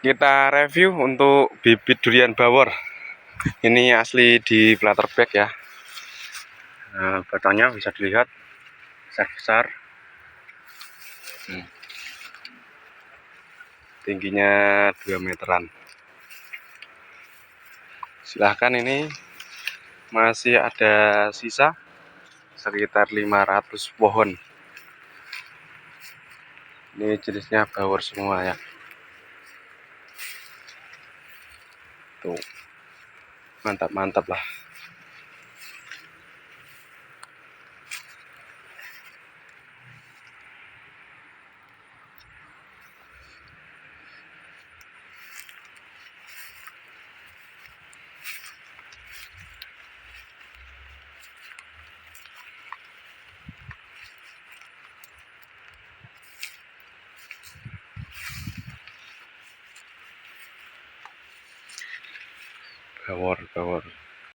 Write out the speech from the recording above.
Kita review untuk bibit durian bawor. Ini asli di Blatterbeck ya. Nah, batangnya bisa dilihat besar-besar. Tingginya 2 meteran. Silahkan, ini masih ada sisa sekitar 500 pohon. Ini jenisnya bawor semua ya. Tuh, mantap-mantap lah. Bawor.